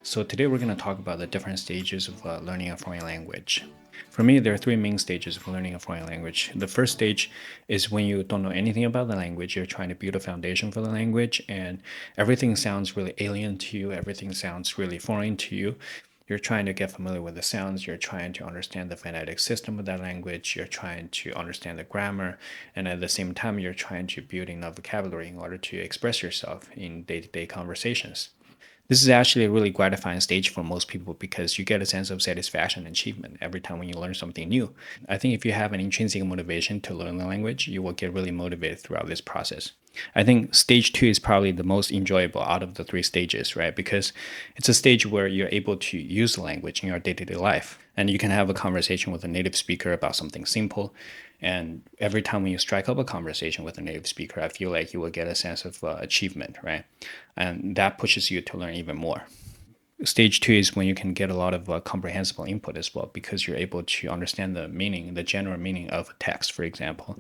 So today we're going to talk about the different stages of learning a foreign language. For me, there are three main stages of learning a foreign language. The first stage is when you don't know anything about the language, you're trying to build a foundation for the language, and everything sounds really alien to you, everything sounds really foreign to you. You're trying to get familiar with the sounds, you're trying to understand the phonetic system of that language, you're trying to understand the grammar, and at the same time, you're trying to build enough vocabulary in order to express yourself in day-to-day conversations. This is actually a really gratifying stage for most people because you get a sense of satisfaction and achievement every time when you learn something new. I think if you have an intrinsic motivation to learn the language, you will get really motivated throughout this process. I think stage two is probably the most enjoyable out of the three stages, right? Because it's a stage where you're able to use the language in your day-to-day life. And you can have a conversation with a native speaker about something simple. And every time when you strike up a conversation with a native speaker, I feel like you will get a sense of achievement, right? And that pushes you to learn even more. Stage two is when you can get a lot of comprehensible input as well, because you're able to understand the meaning, the general meaning of a text, for example,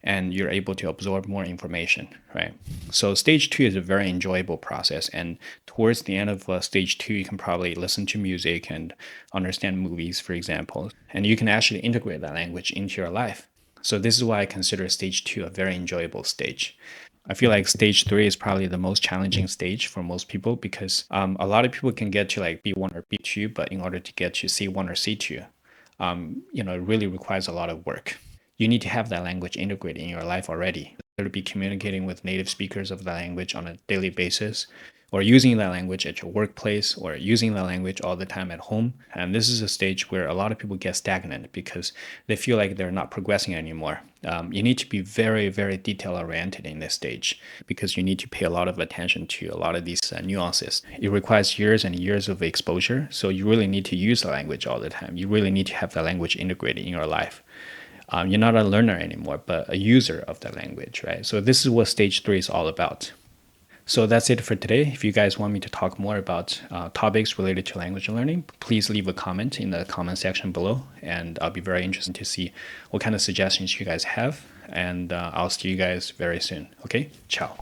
and you're able to absorb more information, right? So stage two is a very enjoyable process. And towards the end of stage two, you can probably listen to music and understand movies, for example, and you can actually integrate that language into your life. So this is why I consider stage two a very enjoyable stage. I feel like stage three is probably the most challenging stage for most people because a lot of people can get to like B1 or B2, but in order to get to C1 or C2, it really requires a lot of work. You need to have that language integrated in your life already. To be communicating with native speakers of the language on a daily basis, or using that language at your workplace, or using that language all the time at home. And this is a stage where a lot of people get stagnant because they feel like they're not progressing anymore. You need to be very, very detail oriented in this stage because you need to pay a lot of attention to a lot of these nuances. It requires years and years of exposure. So you really need to use the language all the time. You really need to have the language integrated in your life. You're not a learner anymore, but a user of the language, right? So this is what stage three is all about. So that's it for today. If you guys want me to talk more about topics related to language learning, please leave a comment in the comment section below. And I'll be very interested to see what kind of suggestions you guys have. And I'll see you guys very soon. Okay, ciao.